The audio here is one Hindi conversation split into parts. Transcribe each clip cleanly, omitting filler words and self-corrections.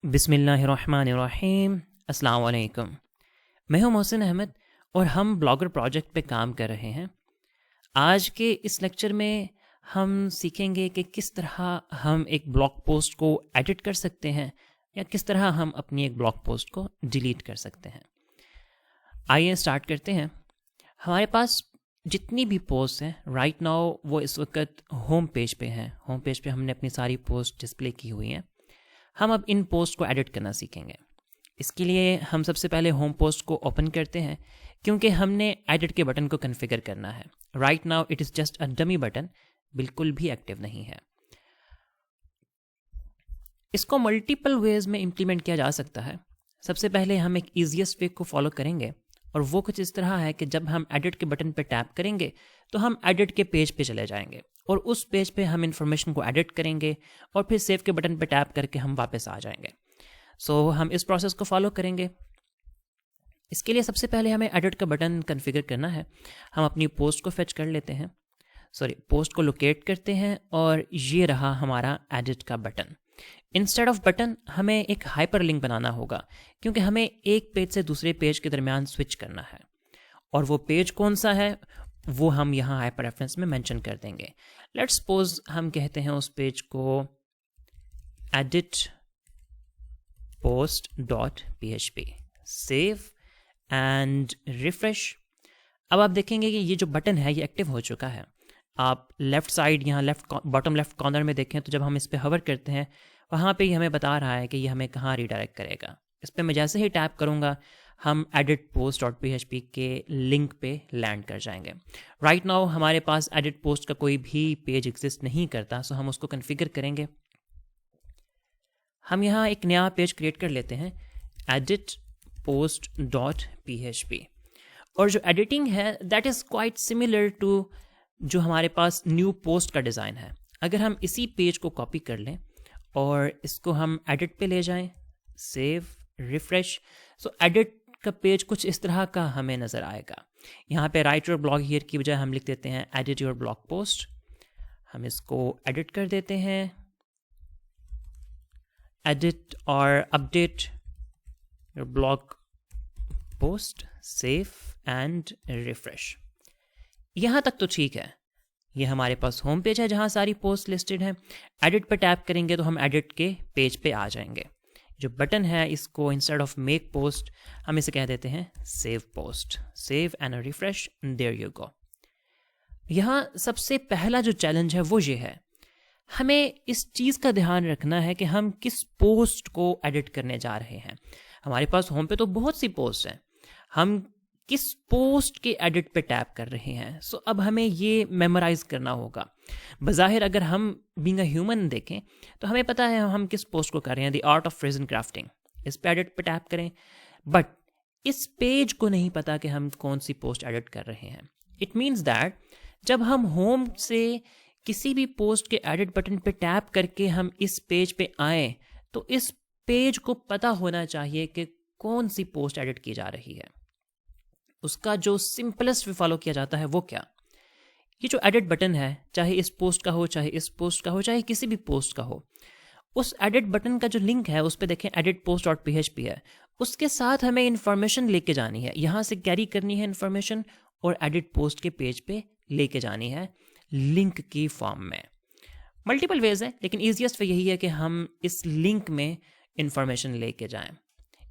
बिस्मिल्लाहिर्रहमानिर्रहीम। अस्सलाम वालेकुम। मैं हूं मोहसिन अहमद और हम ब्लॉगर प्रोजेक्ट पे काम कर रहे हैं। आज के इस लेक्चर में हम सीखेंगे कि किस तरह हम एक ब्लॉग पोस्ट को एडिट कर सकते हैं या किस तरह हम अपनी एक ब्लॉग पोस्ट को डिलीट कर सकते हैं। आइए स्टार्ट करते हैं। हमारे पास जितनी भी पोस्ट हैं राइट नाउ वो इस वक्त होम पेज पे हैं। होम पेज पे हमने अपनी सारी पोस्ट डिस्प्ले की हुई हैं। हम अब इन पोस्ट को एडिट करना सीखेंगे। इसके लिए हम सबसे पहले होम पोस्ट को ओपन करते हैं क्योंकि हमने एडिट के बटन को कॉन्फ़िगर करना है। Right now it is just a dummy button, बिल्कुल भी एक्टिव नहीं है। इसको मल्टीपल वेज में इम्प्लीमेंट किया जा सकता है। सबसे पहले हम एक ईजीएस्ट वे को फॉलो करेंगे और वो कुछ इस तरह है कि जब हम एडिट के बटन पर टैप करेंगे तो हम एडिट के पेज पे चले जाएंगे और उस पेज पे हम इंफॉर्मेशन को एडिट करेंगे और फिर सेव के बटन पे टैप करके हम वापस आ जाएंगे। सो हम इस प्रोसेस को फॉलो करेंगे। इसके लिए सबसे पहले हमें एडिट का बटन कॉन्फ़िगर करना है। हम अपनी पोस्ट को फेच कर लेते हैं, पोस्ट को लोकेट करते हैं और ये रहा हमारा एडिट का बटन। इंस्टेड ऑफ बटन हमें एक हाइपर लिंक बनाना होगा क्योंकि हमें एक पेज से दूसरे पेज के दरमियान स्विच करना है और वो पेज कौन सा है वो हम यहाँ हाइपर रेफरेंस में मेंशन कर देंगे। लेट्स सपोज हम कहते हैं उस पेज को edit post.php। Save and refresh. अब आप देखेंगे कि ये जो बटन है ये एक्टिव हो चुका है। आप लेफ्ट साइड यहाँ बॉटम लेफ्ट कॉर्नर में देखें तो जब हम इस पर हवर करते हैं वहाँ पे ही हमें बता रहा है कि ये हमें कहाँ रिडायरेक्ट करेगा। इस पर मैं जैसे ही टैप करूँगा हम edit post.php के लिंक पे लैंड कर जाएंगे। राइट नाउ हमारे पास edit post का कोई भी पेज एग्जिस्ट नहीं करता, सो हम उसको कॉन्फ़िगर करेंगे। हम यहाँ एक नया पेज क्रिएट कर लेते हैं edit post.php और जो एडिटिंग है that is quite similar to जो हमारे पास न्यू पोस्ट का डिज़ाइन है। अगर हम इसी पेज को कॉपी कर लें और इसको हम एडिट पे ले जाएं, सेव रिफ्रेश, सो एडिट का पेज कुछ इस तरह का हमें नज़र आएगा। यहाँ पे राइट योर ब्लॉग हियर की बजाय हम लिख देते हैं एडिट योर ब्लॉग पोस्ट। हम इसको एडिट कर देते हैं, एडिट और update your blog post, save and refresh. यहाँ तक तो ठीक है। ये हमारे पास होम पेज है जहाँ सारी पोस्ट लिस्टेड हैं। एडिट पर टैप करेंगे तो हम एडिट के पेज पे आ जाएंगे। जो बटन है इसको इंस्टेड ऑफ मेक पोस्ट हम इसे कह देते हैं save post. Save and refresh, there you go. यहाँ सबसे पहला जो चैलेंज है वो ये है, हमें इस चीज़ का ध्यान रखना है कि हम किस पोस्ट को एडिट करने जा रहे हैं। हमारे पास होम पे तो बहुत सी पोस्ट हैं, हम किस पोस्ट के एडिट पे टैप कर रहे हैं। सो अब हमें ये मेमोराइज करना होगा। बज़ाहिर अगर हम बीइंग अ ह्यूमन देखें तो हमें पता है हम किस पोस्ट को कर रहे हैं, the art of phrase and crafting. इस पे एडिट पे टैप करें, बट इस पेज को नहीं पता कि हम कौन सी पोस्ट एडिट कर रहे हैं। इट मीन्स दैट जब हम होम से किसी भी पोस्ट के एडिट बटन पे टैप करके हम इस पेज पे आए तो इस पेज को पता होना चाहिए कि कौन सी पोस्ट एडिट की जा रही है। उसका जो सिंपलेस्ट वे फॉलो किया जाता है वो क्या, ये जो एडिट बटन है चाहे इस पोस्ट का हो, चाहे इस पोस्ट का हो, चाहे किसी भी पोस्ट का हो, उस एडिट बटन का जो लिंक है उस पर देखें edit post.php है। उसके साथ हमें इंफॉर्मेशन लेके जानी है, यहाँ से कैरी करनी है इंफॉर्मेशन और एडिट पोस्ट के पेज पे लेके जानी है लिंक की फॉर्म में। मल्टीपल वेज है लेकिन ईजिएस्ट वे यही है कि हम इस लिंक में इंफॉर्मेशन लेके जाएं।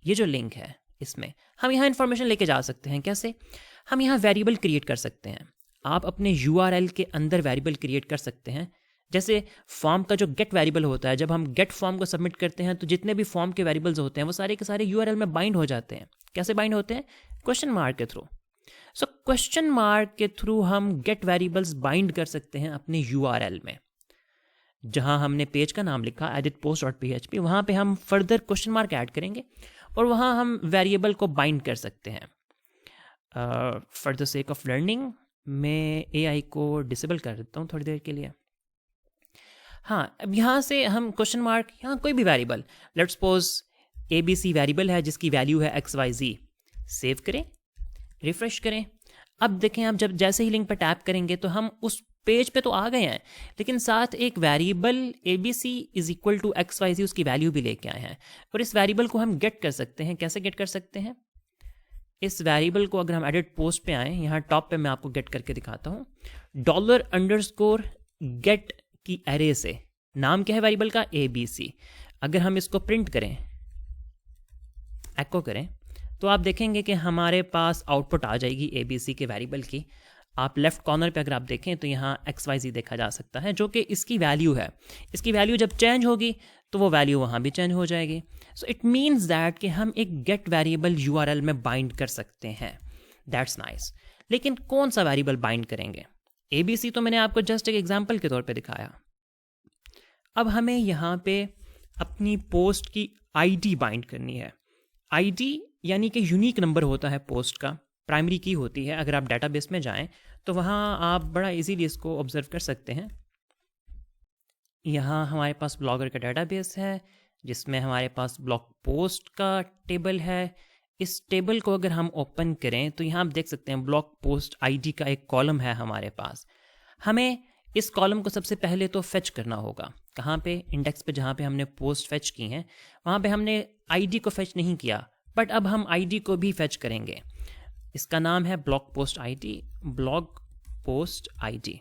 ये जो लिंक है इसमें हम यहाँ इंफॉर्मेशन लेके जा सकते हैं। कैसे? हम यहाँ वेरिएबल क्रिएट कर सकते हैं। आप अपने URL के अंदर वेरिएबल क्रिएट कर सकते हैं। जैसे फॉर्म का जो गेट वेरिएबल होता है, जब हम गेट फॉर्म को सबमिट करते हैं तो जितने भी फॉर्म के वेरिएबल्स होते हैं वो सारे के सारे URL में बाइंड हो जाते हैं। कैसे बाइंड होते हैं? क्वेश्चन मार्क के थ्रू। सो क्वेश्चन मार्क के थ्रू हम गेट वेरिएबल्स बाइंड कर सकते हैं अपने URL में। जहाँ हमने पेज का नाम लिखा edit post.php, वहाँ पे हम फर्दर क्वेश्चन मार्क ऐड करेंगे और वहाँ हम वेरिएबल को बाइंड कर सकते हैं। For the sake of learning मैं AI को डिसेबल कर देता हूँ थोड़ी देर के लिए। हाँ, अब यहाँ से हम क्वेश्चन मार्क, यहाँ कोई भी variable, let's suppose ABC variable है जिसकी वैल्यू है XYZ। सेव करें, रिफ्रेश करें। अब देखें, आप जब जैसे ही लिंक पर टैप करेंगे तो हम उस पेज पे तो आ गए हैं, लेकिन साथ एक variable ABC is equal to XYZ उसकी वैल्यू भी लेके आए हैं। और इस वेरिएबल को हम गेट कर सकते हैं। कैसे गेट कर सकते हैं? इस वेरिएबल को अगर हम एडिट पोस्ट पे आए, यहाँ टॉप पे मैं आपको गेट करके दिखाता हूँ। $_गेट की एरे से, नाम क्या है वेरिएबल का? ABC। अगर हम इसको प्रिंट करें, एको करें, तो आप देखेंगे कि हमारे पास आउटपुट आ जाएगी ABC के वेरिएबल की। आप लेफ्ट कॉर्नर पे अगर आप देखें तो यहाँ XYZ देखा जा सकता है, जो कि इसकी वैल्यू है। इसकी वैल्यू जब चेंज होगी तो वो वैल्यू वहाँ भी चेंज हो जाएगी। सो इट मीन्स दैट कि हम एक गेट वेरिएबल URL में बाइंड कर सकते हैं। That's nice. लेकिन कौन सा वेरिएबल बाइंड करेंगे? ABC तो मैंने आपको जस्ट एक एग्जाम्पल के तौर पर दिखाया। अब हमें यहाँ पे अपनी पोस्ट की ID बाइंड करनी है। ID यानी कि यूनिक नंबर होता है पोस्ट का, प्राइमरी की होती है। अगर आप डेटाबेस में जाएं तो वहाँ आप बड़ा इजीली इसको ऑब्जर्व कर सकते हैं। यहाँ हमारे पास ब्लॉगर का डेटाबेस है जिसमें हमारे पास ब्लॉग पोस्ट का टेबल है। इस टेबल को अगर हम ओपन करें तो यहाँ आप देख सकते हैं ब्लॉग पोस्ट ID का एक कॉलम है हमारे पास। हमें इस कॉलम को सबसे पहले तो फेच करना होगा। कहाँ पे? इंडेक्स पे, जहाँ पे हमने पोस्ट फेच की हैं वहाँ पे हमने ID को फेच नहीं किया, बट अब हम ID को भी फेच करेंगे। इसका नाम है blog post ID, blog post ID।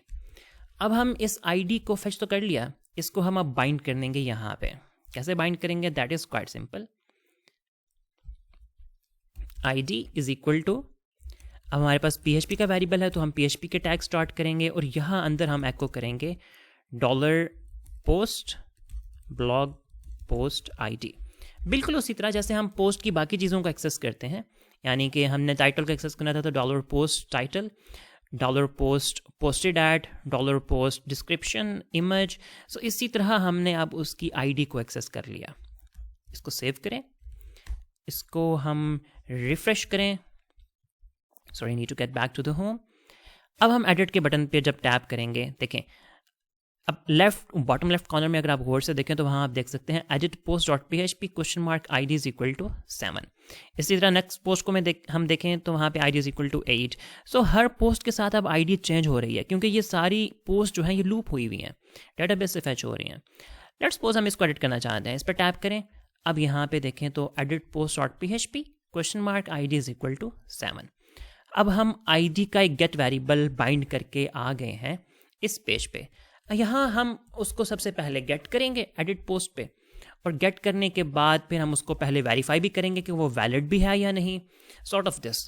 अब हम इस ID को फेच तो कर लिया, इसको हम अब बाइंड कर देंगे यहाँ पे। कैसे बाइंड करेंगे? That is quite simple. ID is equal to, अब हमारे पास PHP का वेरिएबल है तो हम PHP के टैग स्टार्ट करेंगे और यहाँ अंदर हम एको करेंगे $post blog post ID। बिल्कुल उसी तरह जैसे हम पोस्ट की बाकी चीज़ों को एक्सेस करते हैं, यानी कि हमने टाइटल को एक्सेस करना था तो $post title, $post posted at, $post description image. So इसी तरह हमने अब उसकी ID को एक्सेस कर लिया। इसको सेव करें, इसको हम रिफ्रेश करें। Sorry, need to get back to the home. अब हम एडिट के बटन पे जब टैप करेंगे, देखें अब लेफ्ट बॉटम लेफ्ट कॉर्नर में अगर आप गौर से देखें तो वहाँ आप देख सकते हैं edit post dot PHP $ID is equal to 7। इसी तरह नेक्स्ट पोस्ट को हम देखें तो वहाँ पे ID is equal to 8। So हर पोस्ट के साथ अब ID चेंज हो रही है क्योंकि ये सारी पोस्ट जो है ये लूप हुई हुई हैं, डेटाबेस से फैच हो रही हैं। लेट्स सपोज हम इसको एडिट करना चाहते हैं, इस पर टैप करें। अब यहाँ पे देखें तो edit post dot PHP $ID is equal to 7। अब हम ID का एक गेट वेरिएबल बाइंड करके आ गए हैं इस पेज पे। यहाँ हम उसको सबसे पहले गेट करेंगे एडिट पोस्ट पे, और गेट करने के बाद फिर हम उसको पहले वेरीफाई भी करेंगे कि वो वैलिड भी है या नहीं। Sort of this,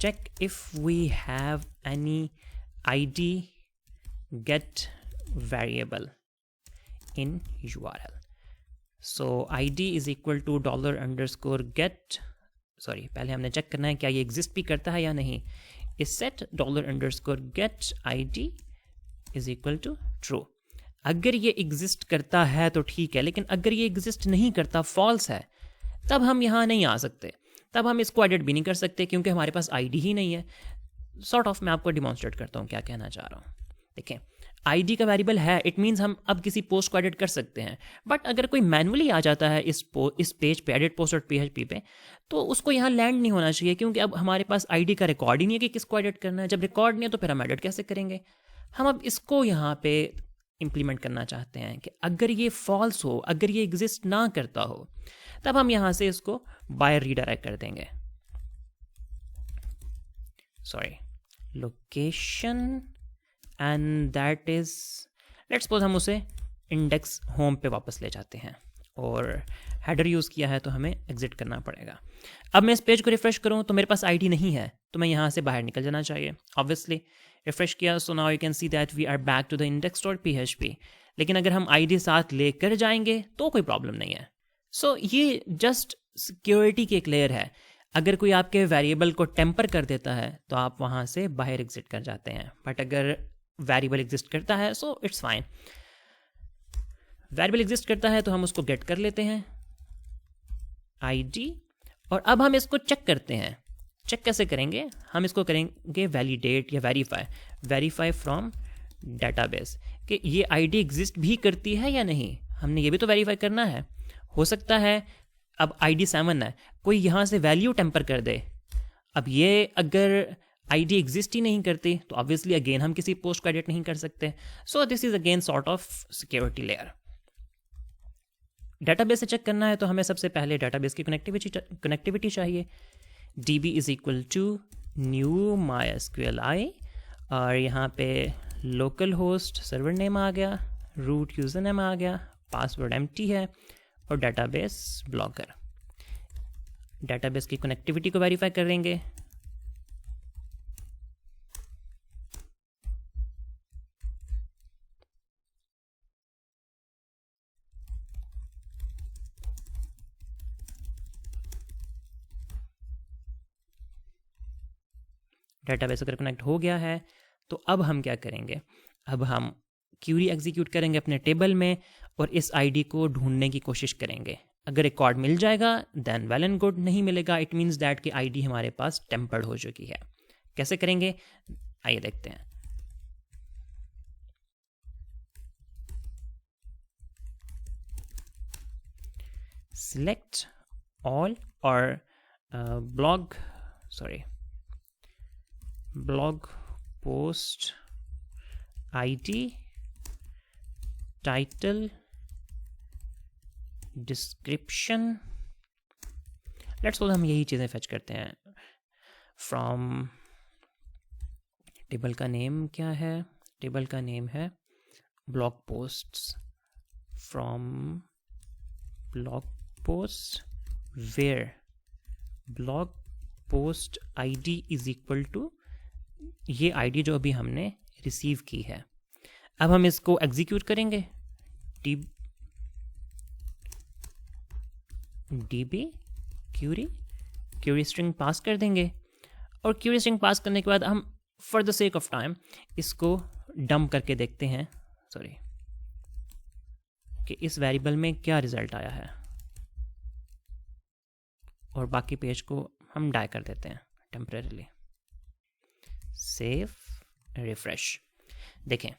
check if we have any ID get variable in URL. So ID is equal to $_get, sorry पहले हमने चेक करना है क्या ये एग्जिस्ट भी करता है या नहीं। इस set $_get ID is equal to true। अगर ये एग्जिस्ट करता है तो ठीक है, लेकिन अगर ये एग्जिस्ट नहीं करता, फॉल्स है, तब हम यहाँ नहीं आ सकते, तब हम इसको एडिट भी नहीं कर सकते क्योंकि हमारे पास ID ही नहीं है। सॉर्ट ऑफ मैं आपको डिमॉन्स्ट्रेट करता हूँ क्या कहना चाह रहा हूँ। देखें, ID का वेरिएबल है, इट मीन्स हम अब किसी पोस्ट को एडिट कर सकते हैं। बट अगर कोई मैनुअली आ जाता है इस पेज पे एडिट पोस्ट डॉट PHP पे, तो उसको यहाँ लैंड नहीं होना चाहिए क्योंकि अब हमारे पास ID का रिकॉर्ड ही नहीं है कि किसको एडिट करना है। जब रिकॉर्ड नहीं है तो फिर हम एडिट कैसे करेंगे? हम अब इसको यहाँ पे इम्प्लीमेंट करना चाहते हैं कि अगर ये फॉल्स हो, अगर ये एग्जिस्ट ना करता हो, तब हम यहाँ से इसको बाय रीडायरेक्ट कर देंगे। Sorry, location and that is, let's suppose हम उसे इंडेक्स होम पे वापस ले जाते हैं और हेडर यूज़ किया है तो हमें एग्जिट करना पड़ेगा। अब मैं इस पेज को रिफ्रेश करूं तो मेरे पास ID नहीं है, तो मैं यहाँ से बाहर निकल जाना चाहिए ऑब्वियसली। रिफ्रेश किया, so now you can see that we are back to the index dot PHP। लेकिन अगर हम ID साथ लेकर जाएंगे तो कोई प्रॉब्लम नहीं है। सो ये जस्ट सिक्योरिटी की एक लेयर है। अगर कोई आपके वेरिएबल को टेम्पर कर देता है तो आप वहाँ से बाहर एग्जिट कर जाते हैं, बट अगर वेरिएबल एग्जिस्ट करता है so it's fine. Variable exist करता है तो हम उसको गेट कर लेते हैं ID, और अब हम इसको चेक करते हैं। चेक कैसे करेंगे? हम इसको करेंगे वैलिडेट या वेरीफाई फ्रॉम डेटाबेस कि ये ID एग्जिस्ट भी करती है या नहीं। हमने ये भी तो वेरीफाई करना है। हो सकता है अब ID 7 है, कोई यहाँ से वैल्यू टेम्पर कर दे, अब ये अगर आईडी एग्जिस्ट ही नहीं करती तो ऑब्वियसली अगेन हम किसी पोस्ट को एडिट नहीं कर सकते. So this is again sort of security layer. Database से चेक करना है तो हमें सबसे पहले डेटाबेस की कनेक्टिविटी चाहिए. db is equal to new MySQLi और यहाँ पे लोकल होस्ट सर्वर नेम आ गया, रूट यूज़र नेम आ गया, पासवर्ड एम्प्टी है और डेटाबेस ब्लॉकर. डेटाबेस की कनेक्टिविटी को वेरीफाई करेंगे. डेटाबेस अगर कनेक्ट हो गया है तो अब हम क्या करेंगे, अब हम क्यूरी एग्जीक्यूट करेंगे अपने टेबल में और इस आईडी को ढूंढने की कोशिश करेंगे. अगर रिकॉर्ड मिल जाएगा देन वेल एंड गुड, नहीं मिलेगा इट मीन्स दैट कि आईडी हमारे पास टेम्पर्ड हो चुकी है. कैसे करेंगे आइए देखते हैं. सिलेक्ट ऑल और blog post ID title description. Let's suppose हम यही चीज़ें फेच करते हैं. फ्रॉम टेबल का नेम क्या है, टेबल का नेम है blog posts. From blog post where blog post ID is equal to ये आईडी जो अभी हमने रिसीव की है. अब हम इसको एग्जीक्यूट करेंगे. db क्यूरी स्ट्रिंग पास कर देंगे और क्यूरी स्ट्रिंग पास करने के बाद हम for the sake of time इसको डंप करके देखते हैं कि इस वेरिएबल में क्या रिजल्ट आया है और बाकी पेज को हम डाई कर देते हैं टेम्परेरीली. Save refresh. देखें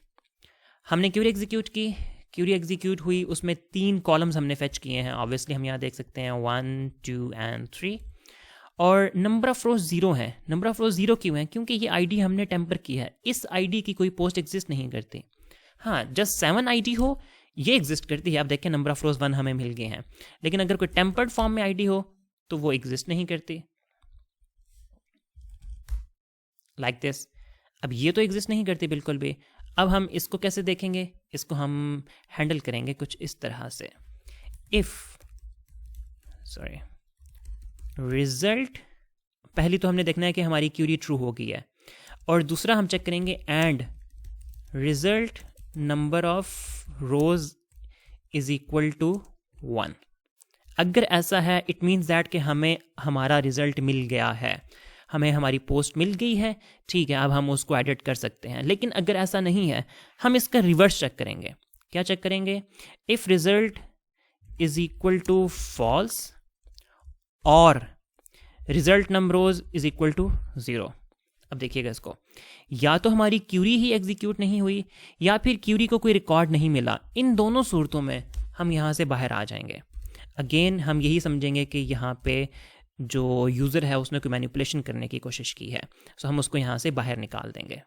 हमने क्यूरी एग्जीक्यूट की, क्यूरी एग्जीक्यूट हुई, उसमें 3 कॉलम्स हमने फेच किए हैं. ऑब्वियसली हम यहाँ देख सकते हैं 1, 2 एंड 3 और नंबर ऑफ रोज 0 है. नंबर ऑफ रोज 0 क्यों है? क्योंकि ये आईडी हमने टेम्पर की है. इस आईडी की कोई पोस्ट एग्जिस्ट नहीं करती. हाँ, जस्ट 7 आईडी हो ये एग्जिस्ट करती है. आप देखें नंबर ऑफ रोज 1 हमें मिल गए हैं, लेकिन अगर कोई टेम्पर्ड फॉर्म में आईडी हो तो वो एग्जिस्ट नहीं करती. Like this. अब ये तो एग्जिस्ट नहीं करती बिल्कुल भी. अब हम इसको कैसे देखेंगे, इसको हम हैंडल करेंगे कुछ इस तरह से. रिजल्ट पहली तो हमने देखना है कि हमारी क्यूरी ट्रू हो गई है और दूसरा हम चेक करेंगे and result number of rows is equal to 1. अगर ऐसा है इट मीन्स दैट कि हमें हमारा रिजल्ट मिल गया है, हमें हमारी पोस्ट मिल गई है. ठीक है, अब हम उसको एडिट कर सकते हैं. लेकिन अगर ऐसा नहीं है हम इसका रिवर्स चेक करेंगे. क्या चेक करेंगे? If result is equal to false और result number rows is equal to 0. अब देखिएगा इसको, या तो हमारी क्यूरी ही एग्जीक्यूट नहीं हुई या फिर क्यूरी को कोई रिकॉर्ड नहीं मिला. इन दोनों सूरतों में हम यहाँ से बाहर आ जाएंगे. अगेन हम यही समझेंगे कि यहाँ पे जो यूज़र है उसने कोई मैनिपुलेशन करने की कोशिश की है, सो हम उसको यहाँ से बाहर निकाल देंगे.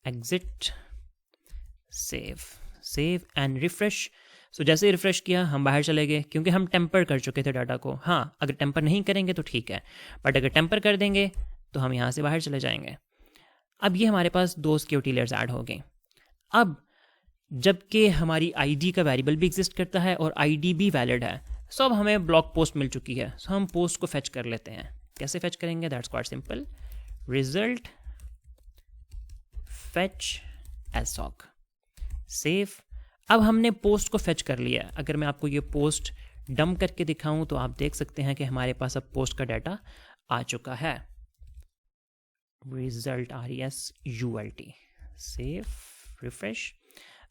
Exit, save and refresh. So जैसे ही रिफ्रेश किया हम बाहर चले गए क्योंकि हम टेम्पर कर चुके थे डाटा को. हाँ, अगर टेम्पर नहीं करेंगे तो ठीक है, बट अगर टेम्पर कर देंगे तो हम यहाँ से बाहर चले जाएंगे. अब ये हमारे पास 2 सिक्योरिटी लेयर्स ऐड हो गई. अब जबकि हमारी आईडी का वेरिएबल भी एग्जिस्ट करता है और आईडी भी वैलिड है, सो अब हमें ब्लॉग पोस्ट मिल चुकी है. सो हम पोस्ट को फेच कर लेते हैं. कैसे फेच करेंगे? That's quite simple. Result fetch assoc. Save. अब हमने पोस्ट को फेच कर लिया. अगर मैं आपको ये पोस्ट डंप करके दिखाऊं तो आप देख सकते हैं कि हमारे पास अब पोस्ट का डाटा आ चुका है. Result RESULT. Save, refresh.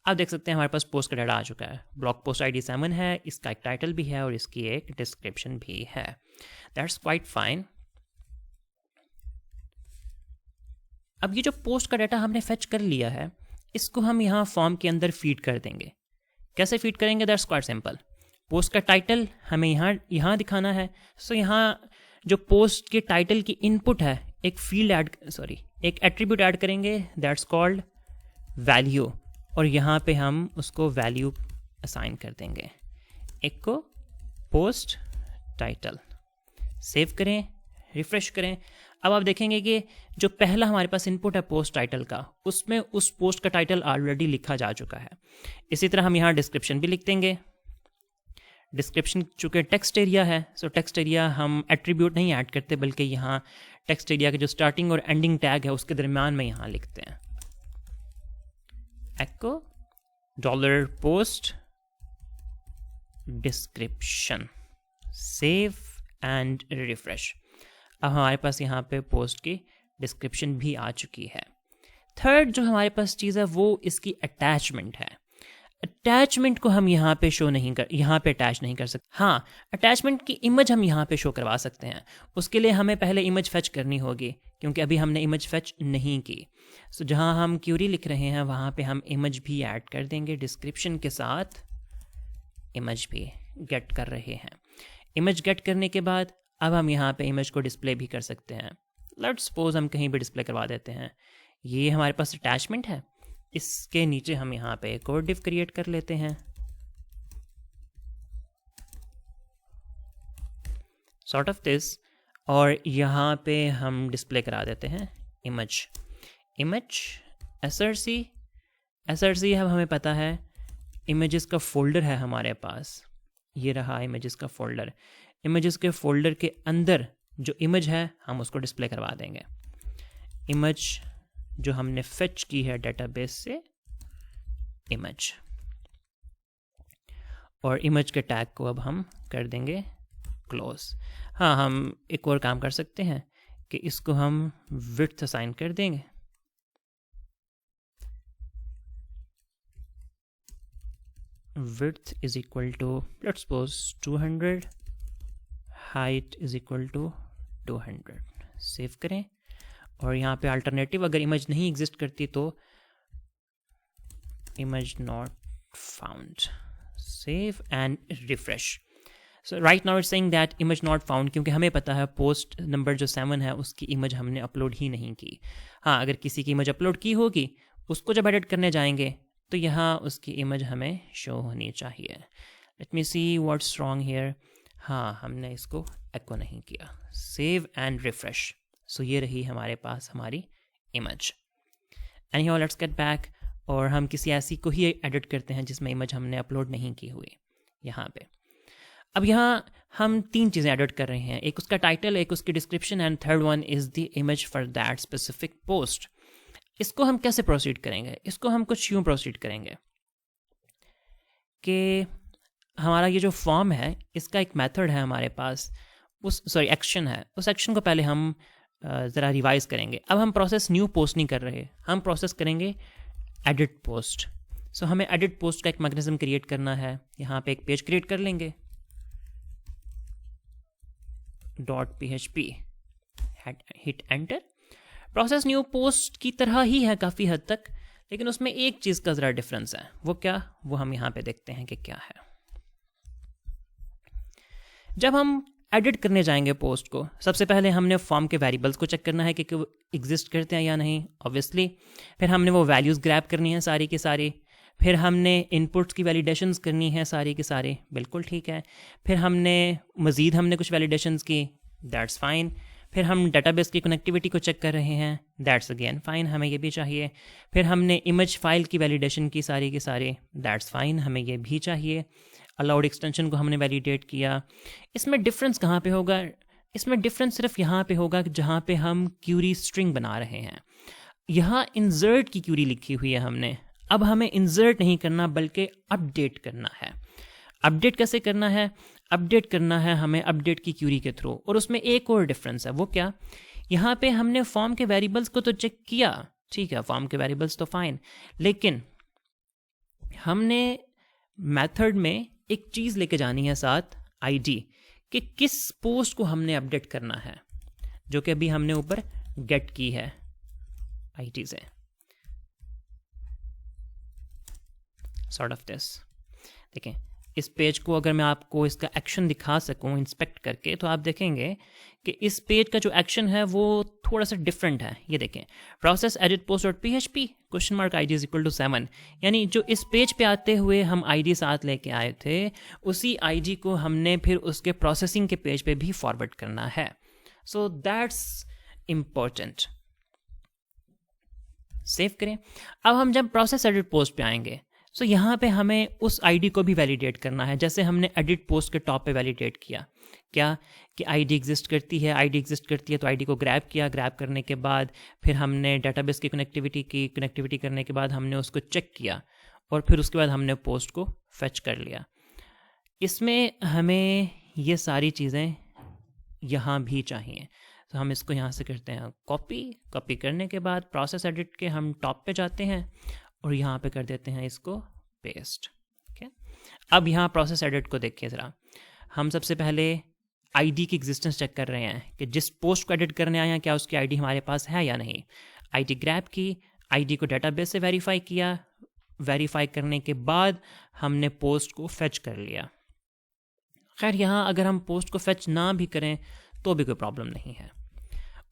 आप देख सकते हैं हमारे पास पोस्ट का डाटा आ चुका है. ब्लॉग पोस्ट ID 7 है, इसका एक टाइटल भी है और इसकी एक डिस्क्रिप्शन भी है. That's quite fine. अब ये जो पोस्ट का डाटा हमने फेच कर लिया है इसको हम यहाँ फॉर्म के अंदर फीड कर देंगे. कैसे फीड करेंगे? That's quite simple. पोस्ट का टाइटल हमें यहाँ दिखाना है। सो यहाँ जो पोस्ट के टाइटल की इनपुट है, एक एट्रीब्यूट ऐड करेंगे, दैट्स कॉल्ड वैल्यू, और यहाँ पे हम उसको वैल्यू असाइन कर देंगे, इको पोस्ट टाइटल। सेव करें, रिफ्रेश करें। अब आप देखेंगे कि जो पहला हमारे पास इनपुट है पोस्ट टाइटल का, उसमें उस पोस्ट का टाइटल ऑलरेडी लिखा जा चुका है। इसी तरह हम यहाँ डिस्क्रिप्शन भी लिख देंगे। डिस्क्रिप्शन चूंकि टेक्स्ट एरिया है, सो टेक्स्ट एरिया हम एट्रीब्यूट नहीं ऐड करते, बल्कि यहाँ टेक्स्ट एरिया के जो स्टार्टिंग और एंडिंग टैग है उसके दरमियान में यहाँ लिखते हैं, echo $post description, save and refresh. अब हमारे पास यहाँ पे पोस्ट की डिस्क्रिप्शन भी आ चुकी है। थर्ड जो हमारे पास चीज़ है वो इसकी अटैचमेंट है। अटैचमेंट को हम यहाँ पे अटैच नहीं कर सकते। हाँ, अटैचमेंट की इमेज हम यहाँ पे शो करवा सकते हैं। उसके लिए हमें पहले इमेज फेच करनी होगी, क्योंकि अभी हमने इमेज फेच नहीं की। सो जहाँ हम क्यूरी लिख रहे हैं वहाँ पे हम इमेज भी ऐड कर देंगे, डिस्क्रिप्शन के साथ इमेज भी गेट कर रहे हैं। इमेज गेट करने के बाद अब हम यहाँ पे इमेज को डिस्प्ले भी कर सकते हैं। लेट्स सपोज हम कहीं भी डिस्प्ले करवा देते हैं। ये हमारे पास अटैचमेंट है, इसके नीचे हम यहाँ पे एक और डिव क्रिएट कर लेते हैं, सॉर्ट ऑफ दिस, और यहाँ पे हम डिस्प्ले करा देते हैं इमेज src। अब हमें पता है इमेजेस का फोल्डर है हमारे पास, ये रहा इमेजेस का फोल्डर। इमेजेस के फोल्डर के अंदर जो इमेज है हम उसको डिस्प्ले करवा देंगे। इमेज जो हमने फेच की है डेटाबेस से, इमेज, और इमेज के टैग को अब हम कर देंगे क्लोज। हाँ, हम एक और काम कर सकते हैं कि इसको हम विड्थ असाइन कर देंगे, width is equal to, let's suppose 200, height is equal to 200। Save करें, और यहाँ पे अल्टरनेटिव अगर इमेज नहीं एग्जिस्ट करती तो image not found, save and refresh. So right now it's saying that image not found, क्योंकि हमें पता है पोस्ट नंबर जो 7 है उसकी इमेज हमने अपलोड ही नहीं की। हाँ, अगर किसी की इमेज अपलोड की होगी, उसको जब एडिट करने जाएंगे तो यहाँ उसकी इमेज हमें शो होनी चाहिए। Let me see what's wrong here. हाँ, हमने इसको एको नहीं किया, सेव एंड रिफ्रेश। सो ये रही हमारे पास हमारी image. And here let's get back, और हम किसी ऐसी को ही एडिट करते हैं जिसमें इमेज हमने अपलोड नहीं की हुई यहाँ पे। अब यहाँ हम 3 चीज़ें एडिट कर रहे हैं, एक उसका टाइटल, एक उसकी description, and third one is the image for that specific post. इसको हम कैसे प्रोसीड करेंगे? इसको हम कुछ यूँ प्रोसीड करेंगे कि हमारा ये जो फॉर्म है इसका एक मेथड है हमारे पास, एक्शन है। उस एक्शन को पहले हम ज़रा रिवाइज करेंगे। अब हम प्रोसेस न्यू पोस्ट नहीं कर रहे, हम प्रोसेस करेंगे एडिट पोस्ट। सो हमें एडिट पोस्ट का एक मैकेनिज्म क्रिएट करना है। यहाँ पे एक पेज क्रिएट कर लेंगे, .php, hit enter. Process new post की तरह ही है काफ़ी हद तक, लेकिन उसमें एक चीज़ का ज़रा डिफरेंस है। वो क्या? वो हम यहाँ पे देखते हैं कि क्या है। जब हम एडिट करने जाएंगे पोस्ट को, सबसे पहले हमने फॉर्म के वेरिएबल्स को चेक करना है कि वो एग्जिस्ट करते हैं या नहीं, ऑब्वियसली। फिर हमने वो वैल्यूज़ ग्रैब करनी है सारी की सारी। फिर हमने इनपुट्स की वैलिडेशंस करनी है सारी की सारी, बिल्कुल ठीक है। फिर हमने कुछ वैलिडेशंस की, दैट्स फाइन। फिर हम डेटाबेस की कनेक्टिविटी को चेक कर रहे हैं, दैट्स अगेन फाइन, हमें ये भी चाहिए। फिर हमने इमेज फाइल की वैलिडेशन की सारी की सारी, दैट्स फाइन, हमें ये भी चाहिए। अलाउड एक्सटेंशन को हमने वैलिडेट किया। इसमें डिफरेंस कहाँ पे होगा? इसमें डिफरेंस सिर्फ यहाँ पे होगा जहाँ पे हम क्यूरी स्ट्रिंग बना रहे हैं। यहाँ इंसर्ट की क्यूरी लिखी हुई है हमने, अब हमें इंसर्ट नहीं करना बल्कि अपडेट करना है। अपडेट कैसे करना है? अपडेट करना है हमें अपडेट की क्यूरी के थ्रू। और उसमें एक और डिफरेंस है, वो क्या? यहाँ पे हमने फॉर्म के वेरिएबल्स को तो चेक किया, ठीक है, फॉर्म के वेरिएबल्स तो फाइन, लेकिन हमने मेथड में एक चीज़ लेके जानी है साथ, आईडी, कि किस पोस्ट को हमने अपडेट करना है, जो कि अभी हमने ऊपर गेट की है आईडी से, सॉर्ट ऑफ दिस। देखें इस पेज को अगर मैं आपको इसका एक्शन दिखा सकूं इंस्पेक्ट करके, तो आप देखेंगे कि इस पेज का जो एक्शन है वो थोड़ा सा डिफरेंट है। ये देखें, process edit post dot php question mark id is equal to 7, यानी जो इस पेज पे आते हुए हम id साथ लेके आए थे, उसी id को हमने फिर उसके प्रोसेसिंग के पेज पे भी फॉरवर्ड करना है। So that's important. सेव करें। अब हम जब प्रोसेस एडिट पोस्ट पे आएंगे, सो यहाँ पे हमें उस आईडी को भी वैलिडेट करना है, जैसे हमने एडिट पोस्ट के टॉप पे वैलिडेट किया क्या कि आईडी एग्जिस्ट करती है। आईडी एग्जिस्ट करती है तो आईडी को ग्रैब किया, ग्रैब करने के बाद फिर हमने डेटाबेस की कनेक्टिविटी करने के बाद हमने उसको चेक किया और फिर उसके बाद हमने पोस्ट को फेच कर लिया। इसमें हमें ये सारी चीज़ें यहाँ भी चाहिए, तो हम इसको यहाँ से करते हैं कॉपी करने के बाद प्रोसेस एडिट के हम टॉप पे जाते हैं और यहाँ पे कर देते हैं इसको पेस्ट। ठीक है, अब यहाँ प्रोसेस एडिट को देखिए ज़रा। हम सबसे पहले आईडी की एग्जिस्टेंस चेक कर रहे हैं कि जिस पोस्ट को एडिट करने आए हैं क्या उसकी आईडी हमारे पास है या नहीं। आईडी ग्रैब की, आईडी को डेटाबेस से वेरीफाई किया, वेरीफाई करने के बाद हमने पोस्ट को फेच कर लिया। खैर यहाँ अगर हम पोस्ट को फेच ना भी करें तो भी कोई प्रॉब्लम नहीं है।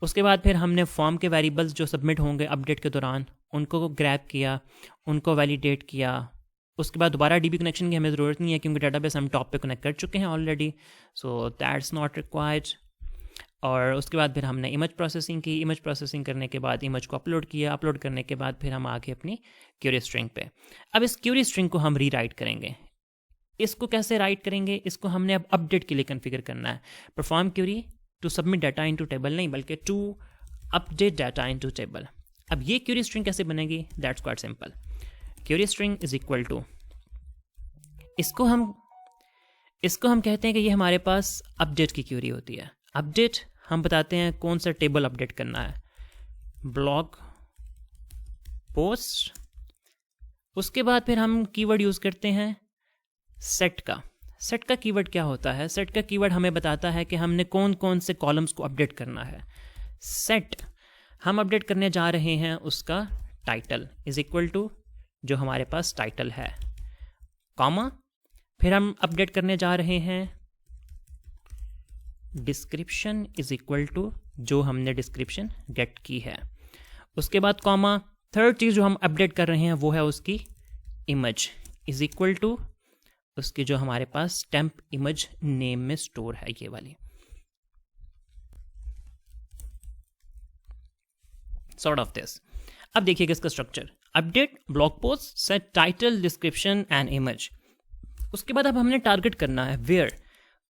उसके बाद फिर हमने फॉर्म के वेरिएबल्स जो सबमिट होंगे अपडेट के दौरान उनको ग्रैब किया, उनको वैलिडेट किया। उसके बाद दोबारा डीबी कनेक्शन की हमें ज़रूरत नहीं है क्योंकि डेटाबेस हम टॉप पे कनेक्ट कर चुके हैं already, so that's not required. और उसके बाद फिर हमने इमेज प्रोसेसिंग की, इमेज प्रोसेसिंग करने के बाद इमेज को अपलोड किया, अपलोड करने के बाद फिर हम आगे अपनी क्यूरी स्ट्रिंग पे। अब इस क्यूरी स्ट्रिंग को हम रीराइट करेंगे। इसको कैसे राइट करेंगे, इसको हमने अब अपडेट के लिए कन्फिगर करना है। Perform query to submit data into table नहीं बल्कि to update data into table. अब ये क्यूरी स्ट्रिंग कैसे बनेगी, that's quite simple. Query string is equal to, इसको हम कहते हैं कि ये हमारे पास अपडेट की क्यूरी होती है। अपडेट हम बताते हैं कौन सा टेबल अपडेट करना है, ब्लॉग पोस्ट। उसके बाद फिर हम कीवर्ड यूज करते हैं सेट का। सेट का कीवर्ड क्या होता है, सेट का कीवर्ड हमें बताता है कि हमने कौन कौन से कॉलम्स को अपडेट करना है। सेट हम अपडेट करने जा रहे हैं उसका टाइटल इज इक्वल टू जो हमारे पास टाइटल है, कॉमा, फिर हम अपडेट करने जा रहे हैं डिस्क्रिप्शन इज इक्वल टू जो हमने डिस्क्रिप्शन गेट की है। उसके बाद कॉमा, थर्ड चीज़ जो हम अपडेट कर रहे हैं वो है उसकी इमेज इज इक्वल टू उसकी जो हमारे पास टेम्प इमेज नेम में स्टोर है, ये वाली। Sort of this. अब देखिएगा इसका structure, update blog post, set title, description and image. उसके बाद अब हमने टारगेट करना है वेयर,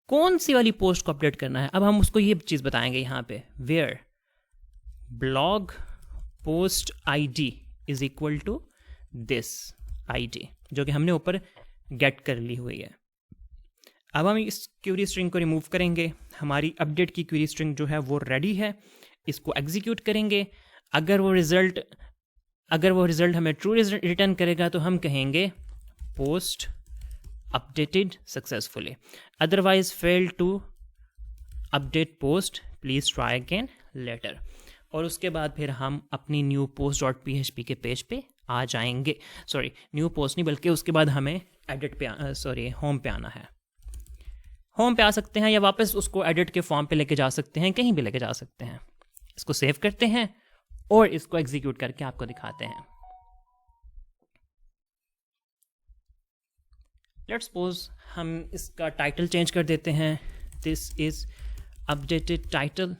कौन सी वाली पोस्ट को अपडेट करना है। अब हम उसको ये चीज बताएंगे यहाँ पे, where blog post ID is equal to this ID जो कि हमने ऊपर गेट कर ली हुई है। अब हम इस क्यूरी स्ट्रिंग को रिमूव करेंगे। हमारी अपडेट की क्यूरी स्ट्रिंग जो है वो रेडी है, इसको एग्जीक्यूट करेंगे। अगर वो रिजल्ट हमें ट्रू रिटर्न करेगा तो हम कहेंगे post updated successfully, otherwise fail to update post, please try again later. और उसके बाद फिर हम अपनी न्यू पोस्ट डॉट php के पेज पे आ जाएंगे। सॉरी, न्यू पोस्ट नहीं बल्कि उसके बाद हमें एडिट पे होम पे आना है। होम पे आ सकते हैं या वापस उसको एडिट के फॉर्म पे लेके जा सकते हैं, कहीं भी लेके जा सकते हैं। इसको सेव करते हैं और इसको एग्जीक्यूट करके आपको दिखाते हैं। लेट्स सपोज हम इसका टाइटल चेंज कर देते हैं, this is updated title,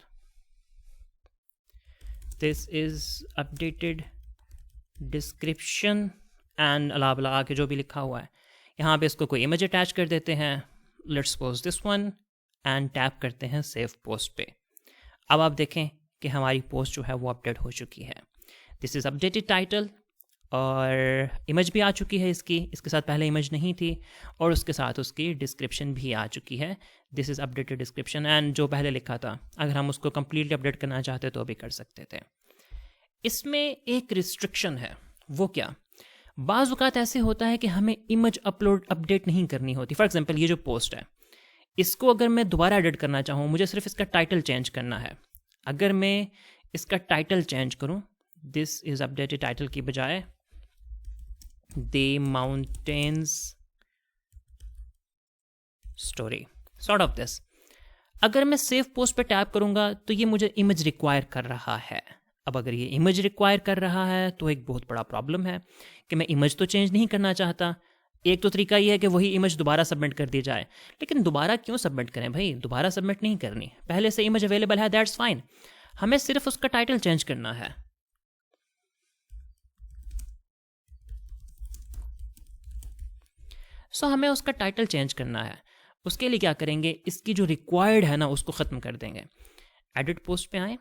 this is updated description and अला बला आके जो भी लिखा हुआ है। यहाँ पे इसको कोई इमेज अटैच कर देते हैं, let's suppose this one, and tap करते हैं सेव पोस्ट पे। अब आप देखें कि हमारी पोस्ट जो है वो अपडेट हो चुकी है। दिस इज अपडेटेड टाइटल और इमेज भी आ चुकी है इसके साथ पहले इमेज नहीं थी, और उसके साथ उसकी डिस्क्रिप्शन भी आ चुकी है, this is updated description. And जो पहले लिखा था अगर हम उसको कंप्लीटली अपडेट करना चाहते तो भी कर सकते थे। इसमें एक रिस्ट्रिक्शन है, वो क्या, बाज़ औक़ात ऐसे होता है कि हमें इमेज अपडेट नहीं करनी होती। फॉर एग्जांपल ये जो पोस्ट है, इसको अगर मैं दोबारा एडिट करना चाहूँ, मुझे सिर्फ इसका टाइटल चेंज करना है। अगर मैं इसका टाइटल चेंज करूँ, दिस इज अपडेटेड टाइटल की बजाय the mountains story, sort of this. अगर मैं सेव पोस्ट पे टैप करूंगा तो ये मुझे इमेज रिक्वायर कर रहा है। अब अगर ये इमेज रिक्वायर कर रहा है तो एक बहुत बड़ा प्रॉब्लम है कि मैं इमेज तो चेंज नहीं करना चाहता। एक तो तरीका ये है कि वही इमेज दोबारा सबमिट कर दी जाए, लेकिन दोबारा क्यों सबमिट करें भाई, दोबारा सबमिट नहीं करनी, पहले से इमेज अवेलेबल है, दैट्स फाइन। हमें सिर्फ उसका टाइटल चेंज करना है। सो हमें उसका टाइटल चेंज करना है। उसके लिए क्या करेंगे, इसकी जो रिक्वायर्ड है ना उसको ख़त्म कर देंगे। एडिट पोस्ट पे आए,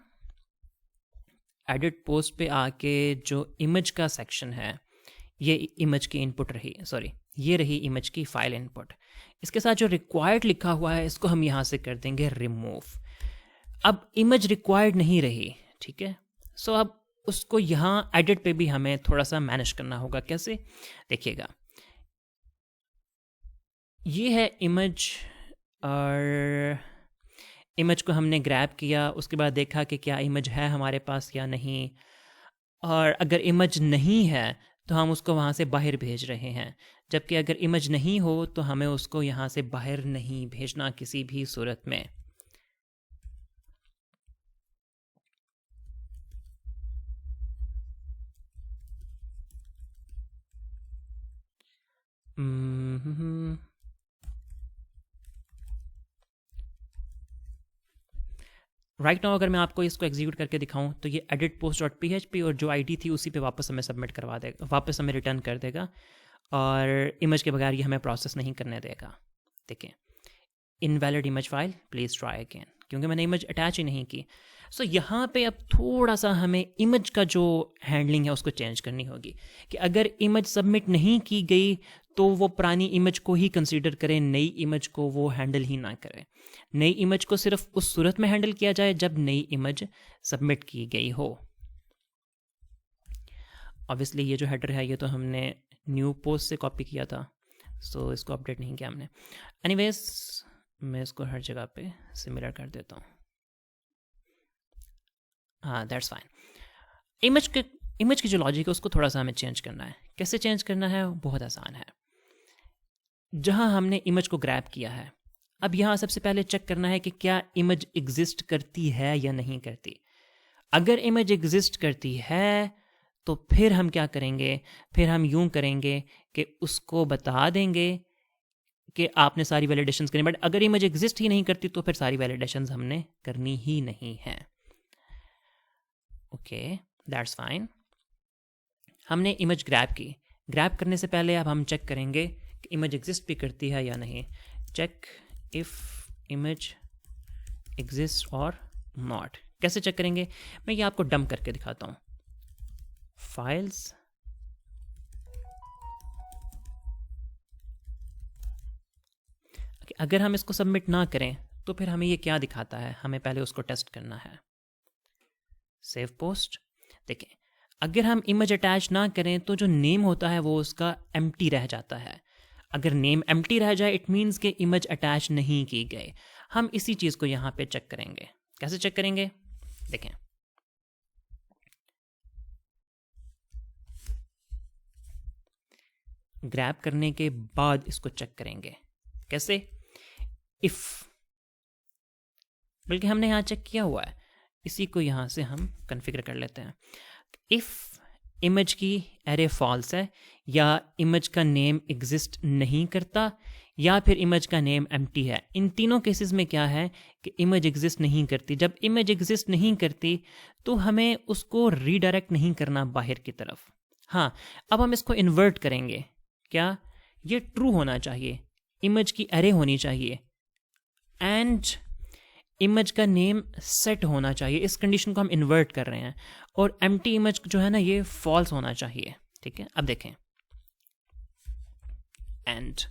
एडिट पोस्ट पे आके जो इमेज का सेक्शन है, ये इमेज की इनपुट रही, सॉरी ये रही इमेज की फाइल इनपुट। इसके साथ जो रिक्वायर्ड लिखा हुआ है इसको हम यहाँ से कर देंगे रिमूव। अब इमेज रिक्वायर्ड नहीं रही, ठीक है। सो अब उसको यहाँ एडिट पे भी हमें थोड़ा सा मैनेज करना होगा। कैसे, देखिएगा, ये है इमेज, और इमेज को हमने ग्रैब किया, उसके बाद देखा कि क्या इमेज है हमारे पास या नहीं, और अगर इमेज नहीं है तो हम उसको वहाँ से बाहर भेज रहे हैं, जबकि अगर इमेज नहीं हो तो हमें उसको यहाँ से बाहर नहीं भेजना किसी भी सूरत में। राइट नाउ अगर मैं आपको इसको एग्जीक्यूट करके दिखाऊं तो ये एडिट पोस्ट डॉट PHP और जो आईडी थी उसी पे वापस हमें सबमिट करवा देगा, वापस हमें रिटर्न कर देगा, और इमेज के बगैर ये हमें प्रोसेस नहीं करने देगा। देखिए, invalid image file, please try again, क्योंकि मैंने इमेज अटैच ही नहीं की। सो यहाँ पे अब थोड़ा सा हमें इमेज का जो हैंडलिंग है उसको चेंज करनी होगी कि अगर इमेज सबमिट नहीं की गई तो वो पुरानी इमेज को ही कंसीडर करें, नई इमेज को वो हैंडल ही ना करें। नई इमेज को सिर्फ उस सूरत में हैंडल किया जाए जब नई इमेज सबमिट की गई हो। ऑब्वियसली ये जो हेडर है ये तो हमने न्यू पोस्ट से कॉपी किया था, सो इसको अपडेट नहीं किया हमने। एनीवेज मैं इसको हर जगह पे सिमिलर कर देता हूँ। हाँ, दैट्स फाइन। इमेज की जो लॉजिक है उसको थोड़ा सा हमें चेंज करना है। कैसे चेंज करना है, बहुत आसान है। जहाँ हमने इमेज को ग्रैब किया है, अब यहाँ सबसे पहले चेक करना है कि क्या इमेज एग्जिस्ट करती है या नहीं करती। अगर इमेज एग्जिस्ट करती है तो फिर हम क्या करेंगे, फिर हम यूं करेंगे कि उसको बता देंगे कि आपने सारी वैलिडेशंस करनी, बट अगर इमेज एग्जिस्ट ही नहीं करती तो फिर सारी वैलिडेशंस हमने करनी ही नहीं है। Okay, that's fine. हमने इमेज ग्रैब की, ग्रैब करने से पहले अब हम चेक करेंगे कि इमेज एग्जिस्ट भी करती है या नहीं। चेक इफ इमेज एग्जिस्ट और नॉट। कैसे चेक करेंगे, मैं ये आपको डंप करके दिखाता हूँ। फाइल्स, अगर हम इसको सबमिट ना करें तो फिर हमें ये क्या दिखाता है, हमें पहले उसको टेस्ट करना है। सेव पोस्ट, देखिए अगर हम इमेज अटैच ना करें तो जो नेम होता है वो उसका एम्प्टी रह जाता है। अगर नेम एम्प्टी रह जाए इट मीन्स कि इमेज अटैच नहीं की गई। हम इसी चीज़ को यहाँ पे चेक करेंगे। कैसे चेक करेंगे, देखें, ग्रैब करने के बाद इसको चेक करेंगे। कैसे, इफ, बल्कि हमने यहाँ चेक किया हुआ है, इसी को यहाँ से हम कॉन्फ़िगर कर लेते हैं। इफ इमेज की एरे फॉल्स है, या इमेज का नेम एग्जिस्ट नहीं करता, या फिर इमेज का नेम एम्प्टी है। इन तीनों केसेस में क्या है कि इमेज एग्जिस्ट नहीं करती। जब इमेज एग्जिस्ट नहीं करती तो हमें उसको रीडायरेक्ट नहीं करना बाहर की तरफ। हाँ, अब हम इसको इन्वर्ट करेंगे। क्या, ये ट्रू होना चाहिए, इमेज की एरे होनी चाहिए, एंड इमेज का नेम सेट होना चाहिए। इस कंडीशन को हम इन्वर्ट कर रहे हैं, और एम्प्टी इमेज जो है ना ये फॉल्स होना चाहिए। ठीक है, अब देखें, एंड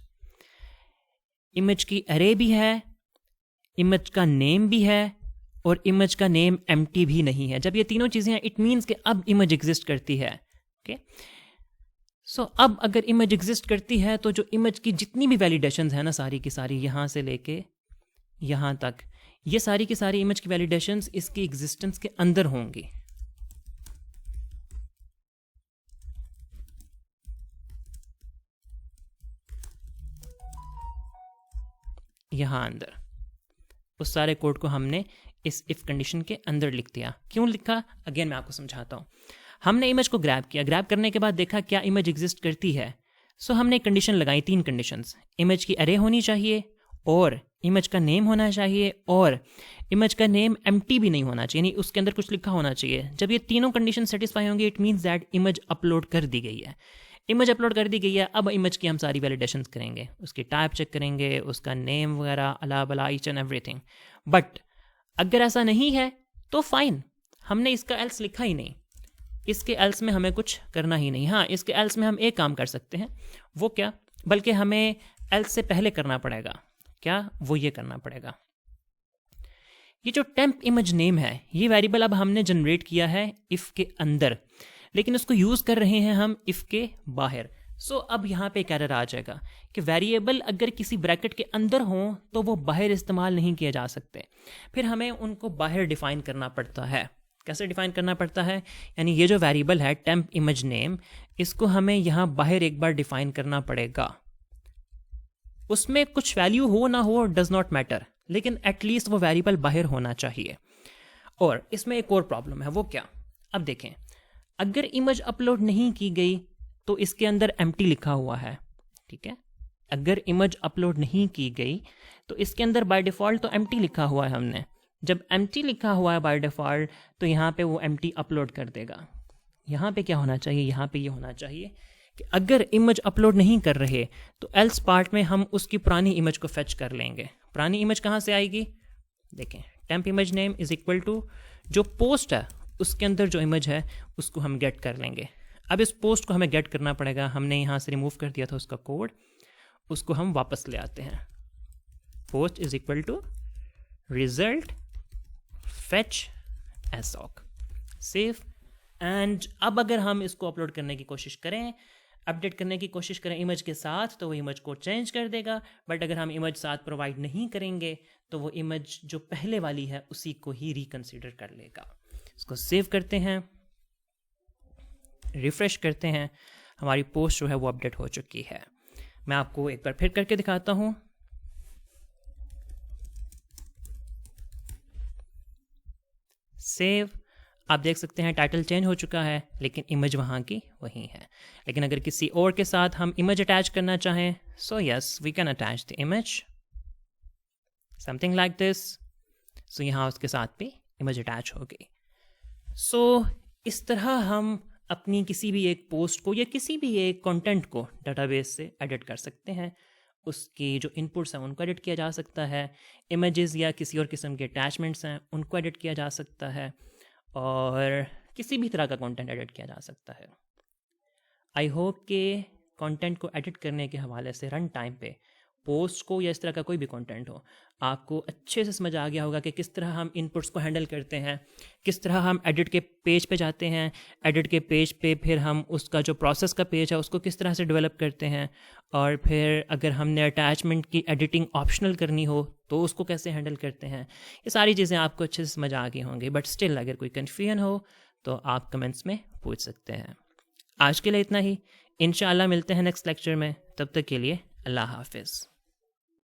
इमेज की एरे भी है, इमेज का नेम भी है, और इमेज का नेम एम्प्टी भी नहीं है। जब ये तीनों चीजें हैं इट मीन्स कि अब इमेज एग्जिस्ट करती है। ओके, सो अब अगर इमेज एग्जिस्ट करती है तो जो इमेज की जितनी भी वैलिडेशंस है ना, सारी की सारी यहां से लेके यहां तक, ये सारी की सारी इमेज की वैलिडेशंस इसकी एग्जिस्टेंस के अंदर होंगी। यहाँ अंदर, उस सारे कोड को हमने इस इफ कंडीशन के अंदर लिख दिया। क्यों लिखा, अगेन मैं आपको समझाता हूँ। हमने इमेज को ग्रैब किया, ग्रैब करने के बाद देखा क्या इमेज एग्जिस्ट करती है। सो हमने कंडीशन लगाई, 3 कंडीशंस। इमेज की अरे होनी चाहिए, और इमेज का नेम होना चाहिए, और इमेज का नेम एम्प्टी भी नहीं होना चाहिए, यानी उसके अंदर कुछ लिखा होना चाहिए। जब ये तीनों कंडीशन सेटिस्फाई होंगे, it means that image upload कर दी गई है। इमेज अपलोड कर दी गई है, अब इमेज की हम सारी वैलिडेशंस करेंगे, उसकी टाइप चेक करेंगे, उसका नेम वगैरह, अला बला, ईच एंड एवरीथिंग। बट अगर ऐसा नहीं है तो फाइन, हमने इसका एल्स लिखा ही नहीं, इसके एल्स में हमें कुछ करना ही नहीं। हाँ, इसके एल्स में हम एक काम कर सकते हैं, वो क्या, बल्कि हमें एल्स से पहले करना पड़ेगा। क्या, वो ये करना पड़ेगा, ये जो टेम्प इमेज नेम है, ये वेरिएबल अब हमने जनरेट किया है इफ के अंदर, लेकिन उसको यूज कर रहे हैं हम इफ के बाहर। सो अब यहाँ पे एक एरर आ जाएगा कि वेरिएबल अगर किसी ब्रैकेट के अंदर हो तो वो बाहर इस्तेमाल नहीं किए जा सकते, फिर हमें उनको बाहर डिफाइन करना पड़ता है। कैसे डिफाइन करना पड़ता है, यानी ये जो वेरिएबल है टेम्प इमेज नेम, इसको हमें यहाँ बाहर एक बार डिफाइन करना पड़ेगा। उसमें कुछ वैल्यू हो ना हो डज नॉट मैटर, लेकिन एटलीस्ट वो वेरिएबल बाहर होना चाहिए। और इसमें एक और प्रॉब्लम है, वो क्या, अब देखें, अगर इमेज अपलोड नहीं की गई तो इसके अंदर एम्प्टी लिखा हुआ है, ठीक है। अगर इमेज अपलोड नहीं की गई तो इसके अंदर बाय डिफ़ॉल्ट तो एम्प्टी लिखा हुआ है हमने। जब एम्प्टी लिखा हुआ है बाय डिफ़ॉल्ट, तो यहाँ पे वो एम्प्टी अपलोड कर देगा। यहाँ पे क्या होना चाहिए, यहाँ पे ये होना चाहिए कि अगर इमेज अपलोड नहीं कर रहे तो एल्स पार्ट में हम उसकी पुरानी इमेज को फेच कर लेंगे। पुरानी इमेज कहाँ से आएगी, देखें, temp image name is equal to जो पोस्ट है उसके अंदर जो इमेज है उसको हम गेट कर लेंगे। अब इस पोस्ट को हमें गेट करना पड़ेगा, हमने यहाँ से रिमूव कर दिया था उसका कोड, उसको हम वापस ले आते हैं। Post is equal to result fetch assoc, save. And अब अगर हम इसको अपलोड करने की कोशिश करें, अपडेट करने की कोशिश करें इमेज के साथ, तो वो इमेज को चेंज कर देगा। बट अगर हम इमेज साथ प्रोवाइड नहीं करेंगे तो वो इमेज जो पहले वाली है उसी को ही रिकंसीडर कर लेगा। इसको सेव करते हैं, रिफ्रेश करते हैं, हमारी पोस्ट जो है वो अपडेट हो चुकी है। मैं आपको एक बार फिर करके दिखाता हूं। सेव, आप देख सकते हैं टाइटल चेंज हो चुका है, लेकिन इमेज वहां की वही है। लेकिन अगर किसी और के साथ हम इमेज अटैच करना चाहें, so yes we can attach the image something like this. So यहाँ उसके साथ भी इमेज अटैच हो गई। सो इस तरह हम अपनी किसी भी एक पोस्ट को या किसी भी एक कंटेंट को डेटाबेस से एडिट कर सकते हैं। उसकी जो इनपुट्स हैं उनको एडिट किया जा सकता है, इमेजेस या किसी और किस्म के अटैचमेंट्स हैं उनको एडिट किया जा सकता है, और किसी भी तरह का कंटेंट एडिट किया जा सकता है। आई होप कि कंटेंट को एडिट करने के हवाले से रन टाइम पे पोस्ट को या इस तरह का कोई भी कंटेंट हो, आपको अच्छे से समझ आ गया होगा कि किस तरह हम इनपुट्स को हैंडल करते हैं, किस तरह हम एडिट के पेज पे जाते हैं, एडिट के पेज पे फिर हम उसका जो प्रोसेस का पेज है उसको किस तरह से डेवलप करते हैं, और फिर अगर हमने अटैचमेंट की एडिटिंग ऑप्शनल करनी हो तो उसको कैसे हैंडल करते हैं। ये सारी चीज़ें आपको अच्छे से समझ आ गई होंगी। बट स्टिल अगर कोई कन्फ्यूजन हो तो आप कमेंट्स में पूछ सकते हैं। आज के लिए इतना ही, इंशाअल्लाह मिलते हैं नेक्स्ट लेक्चर में। तब तक के लिए अल्लाह हाफिज़।